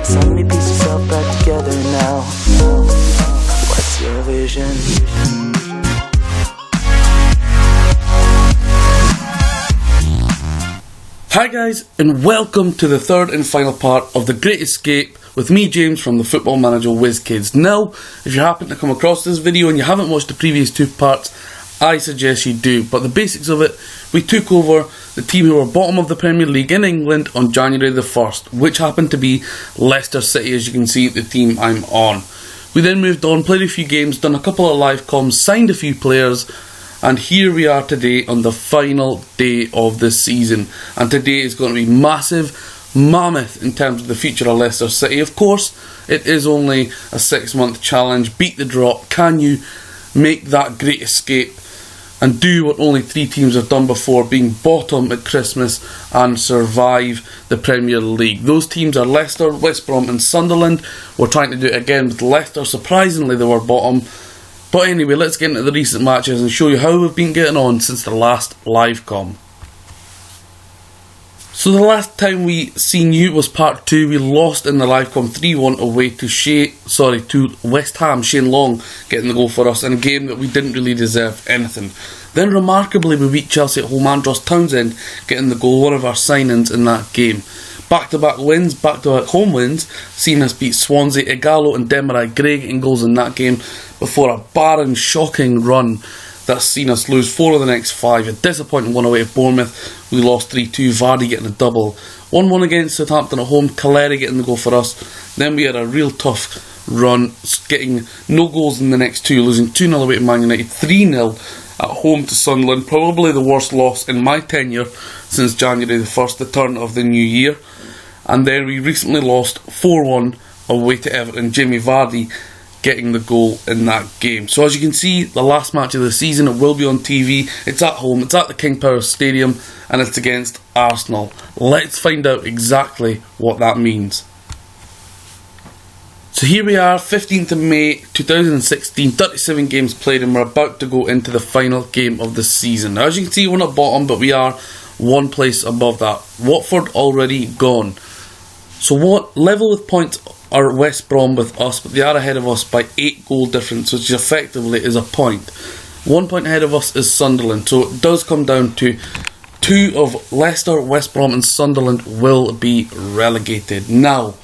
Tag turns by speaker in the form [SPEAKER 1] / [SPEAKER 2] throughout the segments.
[SPEAKER 1] So many pieces all back together now. What's your vision?
[SPEAKER 2] Hi guys, and welcome to the third and final part of The Great Escape with me, James, from the Football Manager WizKids. Now, if you happen to come across this video and you haven't watched the previous two parts, I suggest you do. But the basics of it, we took over the team who were bottom of the Premier League in England on January the 1st, which happened to be Leicester City, as you can see, the team I'm on. We then moved on, played a few games, done a couple of live comms, signed a few players, and here we are today on the final day of the season. And today is going to be massive, mammoth in terms of the future of Leicester City. Of course, it is only a 6-month challenge. Beat the drop. Can you make that great escape and do what only 3 teams have done before, being bottom at Christmas, and survive the Premier League? Those teams are Leicester, West Brom and Sunderland. We're trying to do it again with Leicester. Surprisingly, they were bottom. But anyway, let's get into the recent matches and show you how we've been getting on since the last live com. So the last time we seen you was part 2. We lost in the live com 3-1 away to West Ham. Shane Long getting the goal for us in a game that we didn't really deserve anything. Then remarkably we beat Chelsea at home. Andros Townsend getting the goal, one of our signings in that game. Back-to-back wins, back-to-back home wins, seeing us beat Swansea, Igalo and Demarai Gray getting goals in that game before a barren, shocking run that's seen us lose 4 of the next 5. A disappointing one away at Bournemouth. We lost 3-2, Vardy getting a double. 1-1 against Southampton at home, Caleri getting the goal for us. Then we had a real tough run, getting no goals in the next 2, losing 2-0 away to Man United, 3-0 at home to Sunderland. Probably the worst loss in my tenure since January the 1st, the turn of the new year. And then we recently lost 4-1 away to Everton, Jamie Vardy getting the goal in that game. So as you can see, the last match of the season, it will be on TV. It's at home, it's at the King Power Stadium, and it's against Arsenal. Let's find out exactly what that means. So here we are, 15th of May 2016, 37 games played, and we're about to go into the final game of the season. Now, as you can see, we're not bottom, but we are one place above that. Watford already gone. So what level with points are West Brom with us, but they are ahead of us by 8 goal difference, which effectively is a point. 1 point ahead of us is Sunderland, so it does come down to 2 of Leicester, West Brom and Sunderland will be relegated. Now,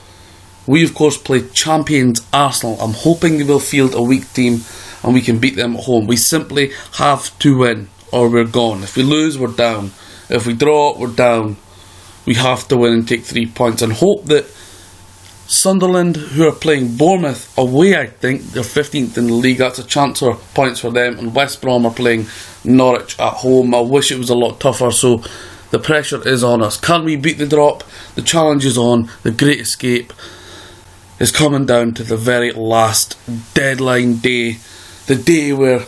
[SPEAKER 2] we of course play champions Arsenal. I'm hoping they will field a weak team and we can beat them at home. We simply have to win or we're gone. If we lose, we're down. If we draw, we're down. We have to win and take 3 points and hope that Sunderland, who are playing Bournemouth away, I think, they're 15th in the league, that's a chance for points for them, and West Brom are playing Norwich at home. I wish it was a lot tougher, so the pressure is on us. Can we beat the drop? The challenge is on. The Great Escape is coming down to the very last deadline day, the day where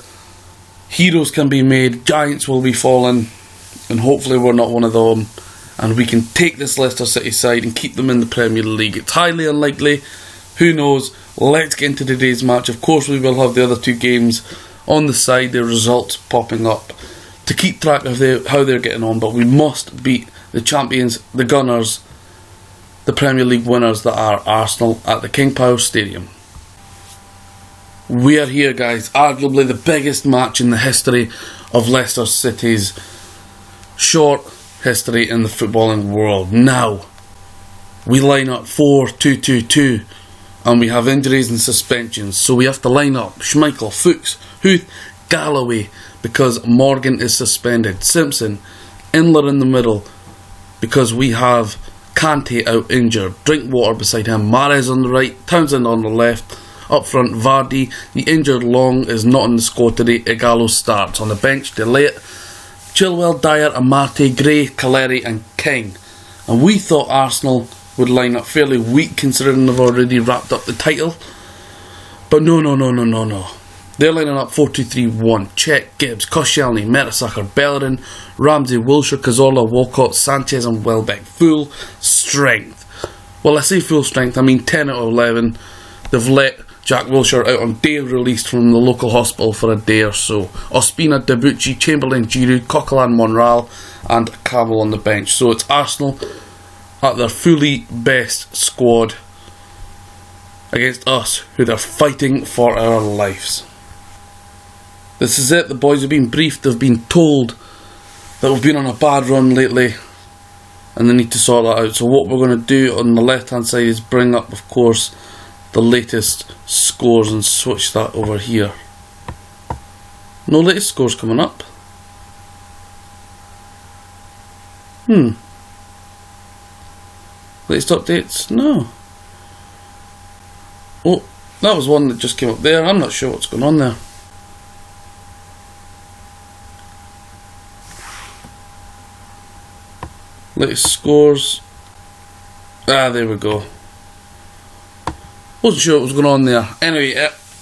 [SPEAKER 2] heroes can be made, giants will be fallen, and hopefully we're not one of them, and we can take this Leicester City side and keep them in the Premier League. It's highly unlikely, who knows. Let's get into today's match. Of course we will have the other 2 games on the side, their results popping up to keep track of how they're getting on, but we must beat the champions, the Gunners, the Premier League winners that are Arsenal at the King Power Stadium. We are here, guys, arguably the biggest match in the history of Leicester City's short history in the footballing world. Now, we line up 4-2-2-2 and we have injuries and suspensions, so we have to line up Schmeichel, Fuchs, Huth, Galloway because Morgan is suspended, Simpson, Inler in the middle because we have Kante out injured, Drinkwater beside him, Mahrez on the right, Townsend on the left. Up front, Vardy, the injured Long is not in the squad today. Igalo starts. On the bench, Delay, Chilwell, Dyer, Amate, Gray, Caleri and King. And we thought Arsenal would line up fairly weak considering they've already wrapped up the title. But no. They're lining up 4-2-3-1. Cech, Gibbs, Koscielny, Mertesacker, Bellerin, Ramsey, Wilshere, Cazorla, Walcott, Sanchez and Welbeck. Full strength. Well, I say full strength, I mean 10 out of 11. They've let Jack Wilshere out on day released from the local hospital for a day or so. Ospina, Debuchy, Chamberlain, Giroud, Coquelin, Monreal and Cavill on the bench. So it's Arsenal at their fully best squad against us, who they're fighting for our lives. This is it. The boys have been briefed. They've been told that we've been on a bad run lately and they need to sort that out. So what we're going to do on the left hand side is bring up, of course, the latest scores and switch that over here. No latest scores coming up. Latest updates? No. Oh, that was one that just came up there. I'm not sure what's going on there. Latest scores. Ah, there we go. Wasn't sure what was going on there. Anyway,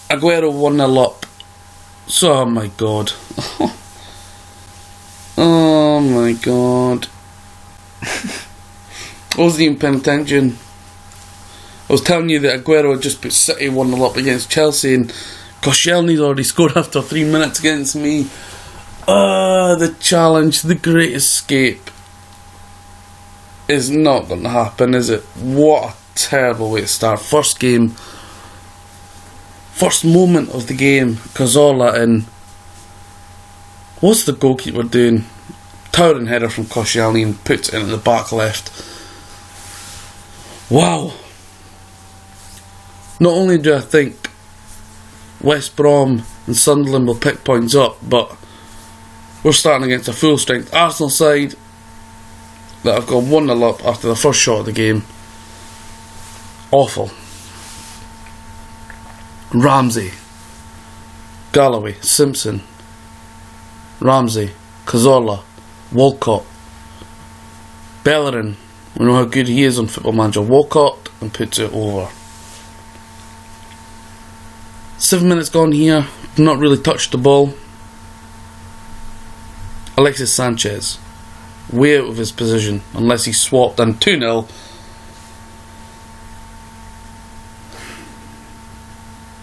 [SPEAKER 2] Aguero 1-0 up. So, oh my god. Oh my god. I wasn't even paying attention. I was telling you that Aguero had just put City 1-0 up against Chelsea, and Koscielny's already scored after 3 minutes against me. The challenge, the great escape is not going to happen, is it? What a terrible way to start. First game, first moment of the game, Cazorla in. What's the goalkeeper doing? Towering header from Koscielny and puts it in at the back left. Wow. Not only do I think West Brom and Sunderland will pick points up, but we're starting against a full strength Arsenal side that have gone 1-0 up after the first shot of the game. Awful. Ramsey, Galloway, Simpson, Ramsey, Cazorla, Walcott, Bellerin. We know how good he is on Football Manager. Walcott, and puts it over. 7 minutes gone here. Not really touched the ball. Alexis Sanchez, way out of his position unless he swapped, and 2-0.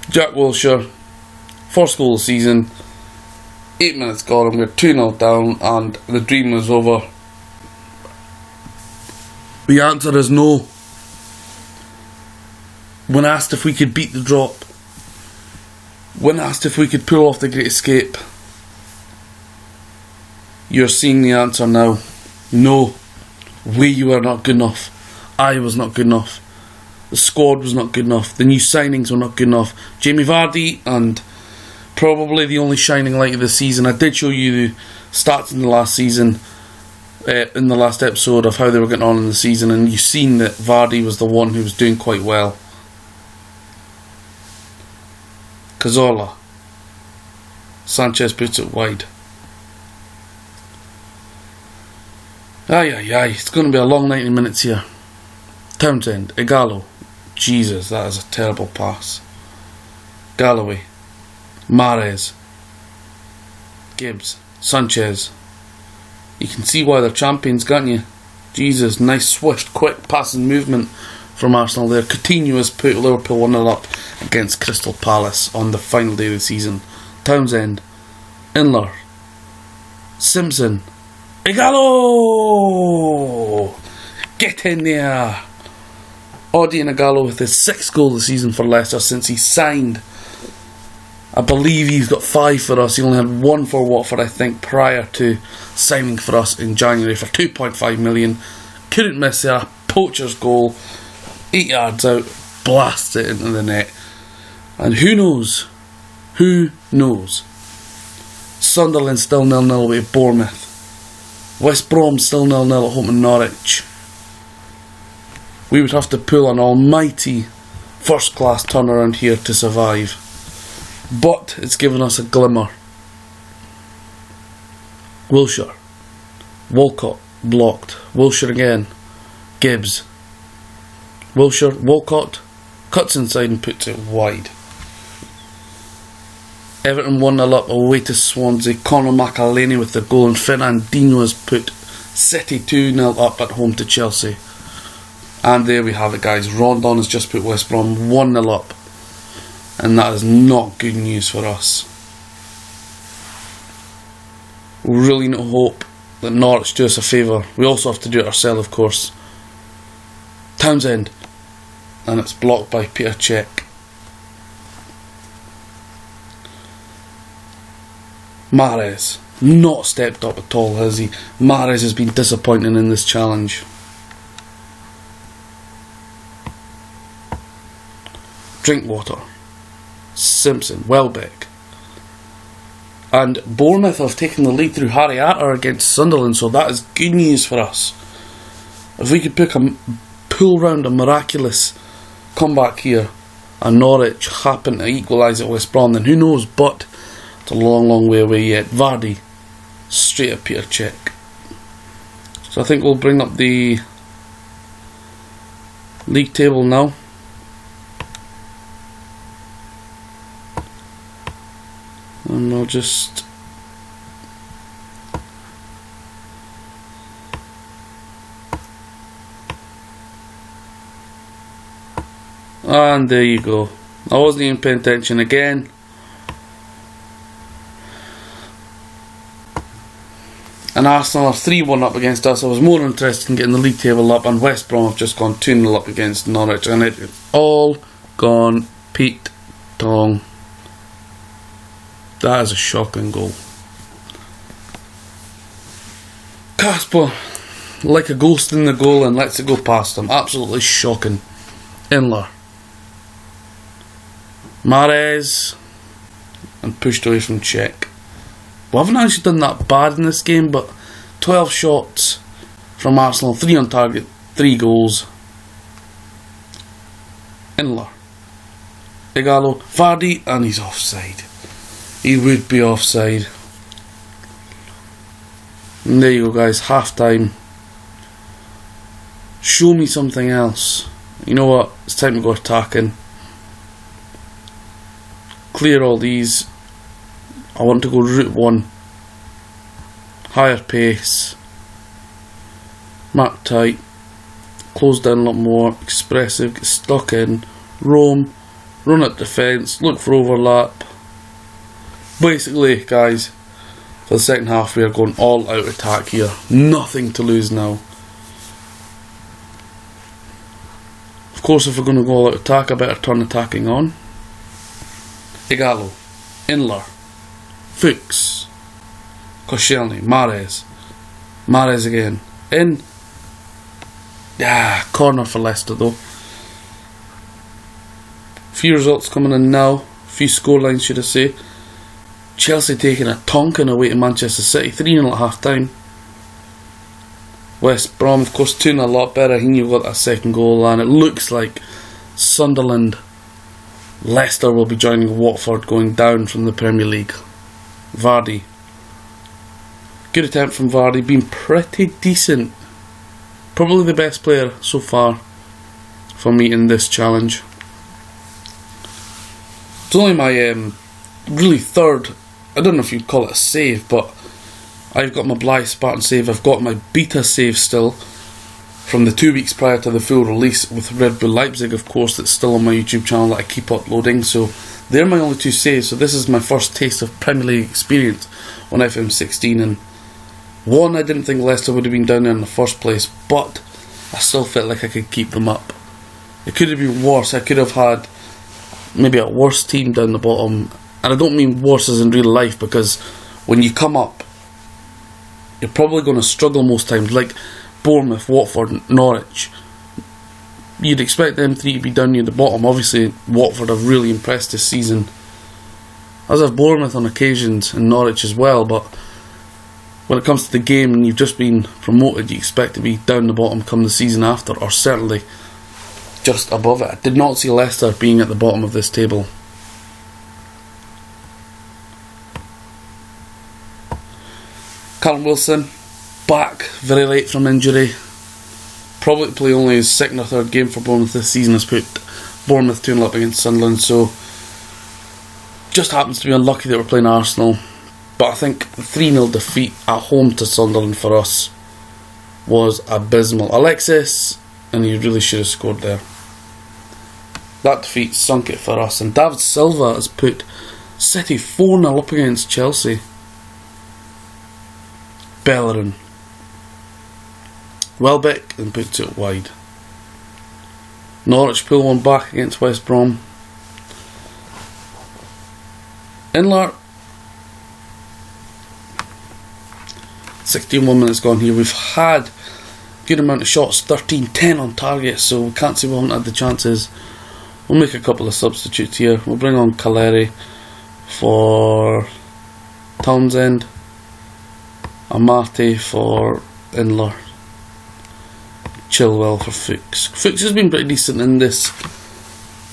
[SPEAKER 2] Jack Wilshere, first goal of the season. 8 minutes gone and we're 2-0 down and the dream is over. The answer is no. When asked if we could beat the drop, when asked if we could pull off the great escape, you're seeing the answer now. No. We were not good enough. I was not good enough. The squad was not good enough. The new signings were not good enough. Jamie Vardy, and probably the only shining light of the season. I did show you the stats in the last season, in the last episode, of how they were getting on in the season, and you've seen that Vardy was the one who was doing quite well. Cazorla. Sanchez puts it wide. It's going to be a long 90 minutes here. Townsend, Igalo. Jesus, that is a terrible pass. Galloway, Mahrez, Gibbs, Sanchez. You can see why they're champions, can't you? Jesus, nice swift, quick passing movement from Arsenal there. Coutinho has put Liverpool 1-0 up against Crystal Palace on the final day of the season. Townsend, Inler, Simpson, Igalo! Get in there! Odion Igalo with his 6th goal of the season for Leicester since he signed. I believe he's got 5 for us. He only had 1 for Watford, I think, prior to signing for us in January for 2.5 million. Couldn't miss there. Poacher's goal. 8 yards out. Blasts it into the net. And who knows? Who knows? Sunderland still 0-0 with Bournemouth. West Brom still 0-0 at home in Norwich. We would have to pull an almighty first class turnaround here to survive. But it's given us a glimmer. Wilshere. Walcott blocked. Wilshere again. Gibbs. Wilshere. Walcott cuts inside and puts it wide. Everton 1-0 up away to Swansea. Conor McAleny with the goal, and Fernandinho has put City 2-0 up at home to Chelsea. And there we have it, guys. Rondon has just put West Brom 1-0 up. And that is not good news for us. We really need to hope that Norwich do us a favour. We also have to do it ourselves, of course. Townsend. and it's blocked by Peter Cech. Mahrez, not stepped up at all, has he? Mahrez has been disappointing in this challenge. Drinkwater, Simpson, Welbeck. And Bournemouth have taken the lead through Harry Arter against Sunderland, so that is good news for us. If we could pull round a miraculous comeback here and Norwich happen to equalise at West Brom, then who knows, but it's a long, long way away yet. Vardy, straight at Peter Cech. So I think we'll bring up the league table now. And I'll just and there you go. I wasn't even paying attention again. And Arsenal are 3-1 up against us. I was more interested in getting the league table up, and West Brom have just gone 2-0 up against Norwich, and it's all gone Pete Tong. That is a shocking goal. Casper, like a ghost in the goal, and lets it go past him. Absolutely shocking. Inler. Mahrez, and pushed away from Cech. We haven't actually done that bad in this game, but 12 shots from Arsenal, 3 on target, 3 goals. Inler. Ighalo, Vardy, and he's offside. He would be offside. And there you go, guys, half time. Show me something else. You know what? It's time to go attacking. Clear all these. I want to go route 1. Higher pace. Mark tight. Close down a lot more. Expressive. Get stuck in. Roam. Run at defence. Look for overlap. Basically, guys, for the second half we are going all out attack here. Nothing to lose now. Of course, if we're going to go all out attack, I better turn attacking on. Ighalo, Inler, Fuchs, Koscielny, Mahrez, Mahrez again, in. Corner for Leicester though. Few results coming in now. Few scorelines, should I say. Chelsea taking a tonkin away to Manchester City, 3-0 at half time. West Brom, of course, 2-0 a lot better. He knew got that second goal, and it looks like Sunderland, Leicester will be joining Watford going down from the Premier League. Vardy. Good attempt from Vardy, been pretty decent. Probably the best player so far for me in this challenge. It's only my really third, I don't know if you'd call it a save, but I've got my Blythe Spartan save. I've got my beta save still from the 2 weeks prior to the full release with Red Bull Leipzig, of course, that's still on my YouTube channel that I keep uploading. So they're my only 2 saves. So this is my first taste of Premier League experience on FM16. And one, I didn't think Leicester would have been down there in the first place, but I still felt like I could keep them up. It could have been worse. I could have had maybe a worse team down the bottom. And I don't mean worse as in real life, because when you come up, you're probably going to struggle most times, like Bournemouth, Watford, Norwich. You'd expect them 3 to be down near the bottom. Obviously, Watford have really impressed this season, as have Bournemouth on occasions, and Norwich as well. But when it comes to the game and you've just been promoted, you expect to be down the bottom come the season after, or certainly just above it. I did not see Leicester being at the bottom of this table. Callum Wilson, back very late from injury. Probably to play only his 2nd or 3rd game for Bournemouth this season. Has put Bournemouth 2-0 up against Sunderland, so just happens to be unlucky that we're playing Arsenal. But I think the 3-0 defeat at home to Sunderland for us was abysmal. Alexis, and he really should have scored there. That defeat sunk it for us, and David Silva has put City 4-0 up against Chelsea. Bellerin, Welbeck, and puts it wide. Norwich pull one back against West Brom. Inler. 61 minutes gone here. We've had a good amount of shots, 13-10 on target, so we can't say we haven't had the chances. We'll make a couple of substitutes here. We'll bring on Caleri for Townsend, Amate for Inler, Chilwell for Fuchs. Fuchs has been pretty decent in this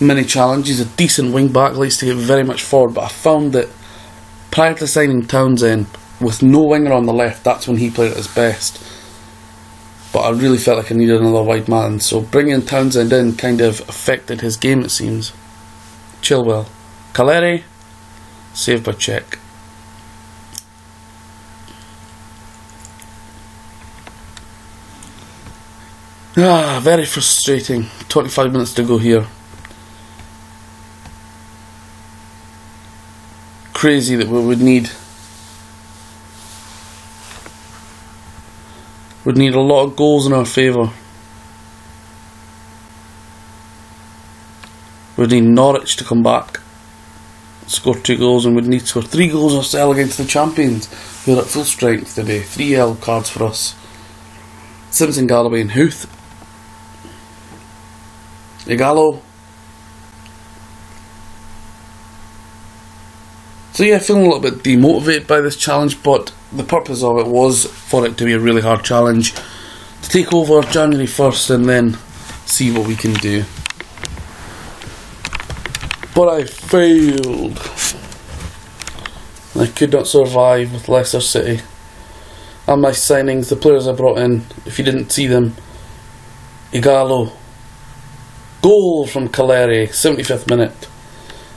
[SPEAKER 2] mini challenge. He's a decent wing back, likes to get very much forward, but I found that prior to signing Townsend, with no winger on the left, that's when he played at his best. But I really felt like I needed another wide man, so bringing Townsend in kind of affected his game, it seems. Chilwell. Caleri, saved by Cech. Very frustrating. 25 minutes to go here. Crazy that we would need a lot of goals in our favour. We'd need Norwich to come back, score 2 goals, and we'd need to score 3 goals ourselves against the champions, who are at full strength today. 3 yellow cards for us. Simpson, Galloway and Huth. Igalo. So yeah, feeling a little bit demotivated by this challenge, but the purpose of it was for it to be a really hard challenge, to take over January 1st and then see what we can do. But I failed. I could not survive with Leicester City. And my signings, the players I brought in, if you didn't see them: Igalo, goal from Caleri, 75th minute.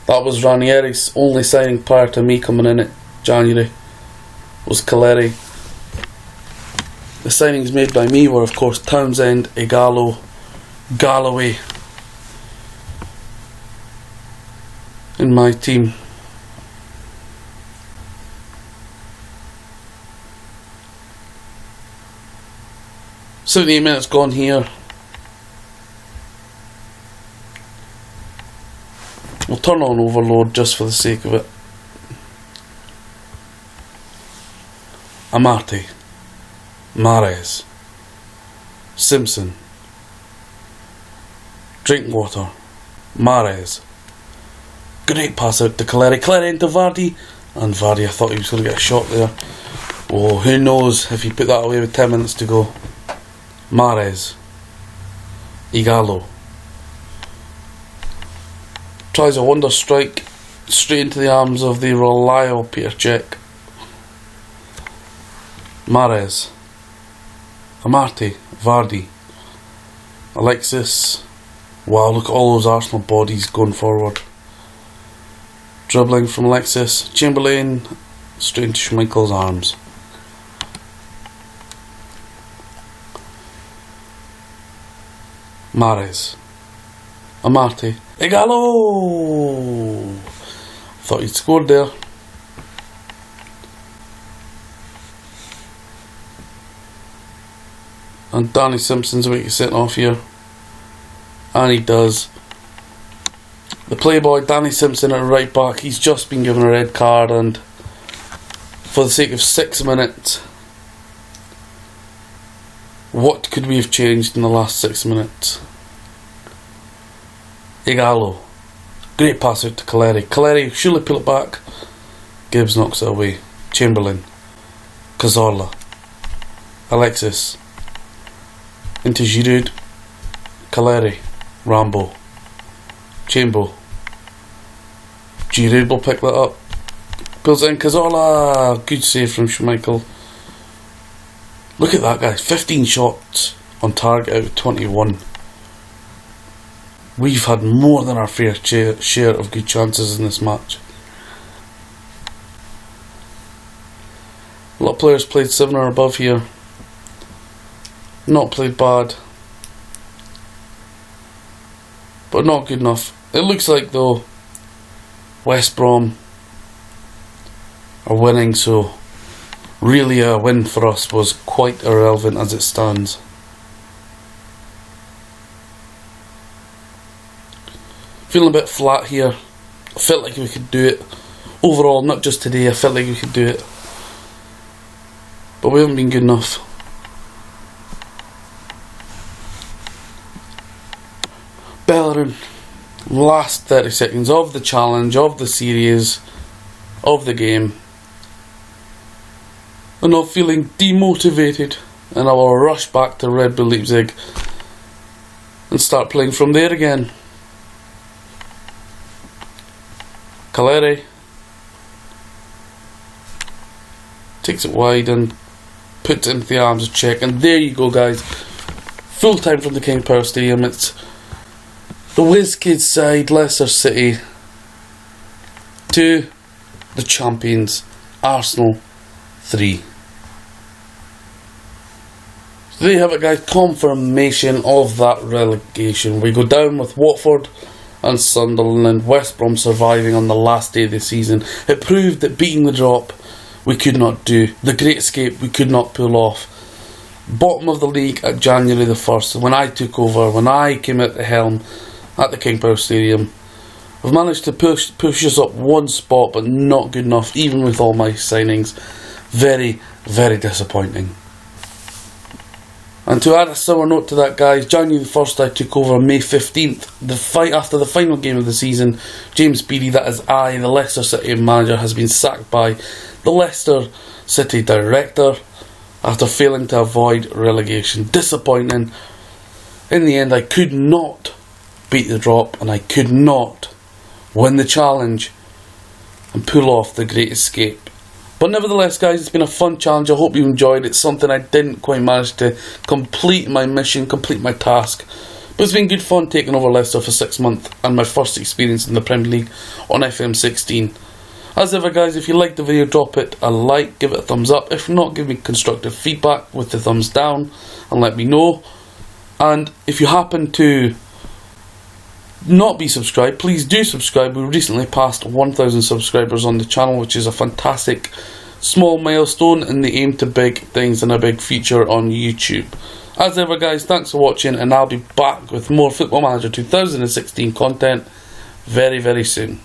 [SPEAKER 2] That was Ranieri's only signing prior to me coming in at January, was Caleri. The signings made by me were, of course, Townsend, Igalo, Galloway in my team. "78 minutes gone here. We'll turn on overload just for the sake of it. Amate, Mahrez, Simpson, Drinkwater, Mahrez. Great pass out to Caleri. Caleri into Vardy, and Vardy, I thought he was going to get a shot there. Oh, who knows if he put that away with 10 minutes to go. Mahrez, Igalo. Tries a wonder strike straight into the arms of the reliable Peter Cech. Mahrez, Amate, Vardy, Alexis. Wow, look at all those Arsenal bodies going forward. Dribbling from Alexis. Chamberlain, straight into Schmeichel's arms. Mahrez, Amate, Igalo! Thought he'd scored there. And Danny Simpson's about to get sent off here. And he does. The playboy Danny Simpson at right back, he's just been given a red card, and for the sake of 6 minutes, what could we have changed in the last 6 minutes? Igalo. Great pass out to Caleri. Caleri, surely pull it back. Gibbs knocks it away. Chamberlain. Cazorla. Alexis. Into Giroud. Caleri. Rambo. Chambo. Giroud will pick that up. Pulls it in. Cazorla. Good save from Schmeichel. Look at that, guys. 15 shots on target out of 21. We've had more than our fair share of good chances in this match. A lot of players played 7 or above here. Not played bad, but not good enough. It looks like, though, West Brom are winning, so really a win for us was quite irrelevant as it stands. Feeling a bit flat here. I felt like we could do it. Overall, not just today, I felt like we could do it. But we haven't been good enough. Bellerin, last 30 seconds of the challenge, of the series, of the game. I'm not feeling demotivated, and I will rush back to Red Bull Leipzig and start playing from there again. Caleri takes it wide and puts it into the arms of Cech, and there you go, guys. Full time from the King Power Stadium. It's the WizKids side, Leicester City, to the champions, Arsenal 3. So there you have it, guys. Confirmation of that relegation. We go down with Watford and Sunderland, West Brom surviving on the last day of the season. It proved that beating the drop we could not do. The Great Escape we could not pull off. Bottom of the league at January the 1st, when I took over, when I came at the helm at the King Power Stadium. We've managed to push us up one spot, but not good enough, even with all my signings. Very, very disappointing. And to add a sour note to that, guys, January the 1st I took over, May 15th, after the final game of the season, James Beattie, that is I, the Leicester City manager, has been sacked by the Leicester City director after failing to avoid relegation. Disappointing. In the end, I could not beat the drop, and I could not win the challenge and pull off the Great Escape. But nevertheless, guys, it's been a fun challenge. I hope you enjoyed it. Something I didn't quite manage to complete my mission, complete my task. But it's been good fun taking over Leicester for 6 months and my first experience in the Premier League on FM16. As ever, guys, if you liked the video, drop it a like, give it a thumbs up. If not, give me constructive feedback with the thumbs down and let me know. And if you happen to not be subscribed, please do subscribe. We recently passed 1,000 subscribers on the channel, which is a fantastic small milestone in the aim to big things and a big future on YouTube. As ever, guys, thanks for watching, and I'll be back with more Football Manager 2016 content very, very soon.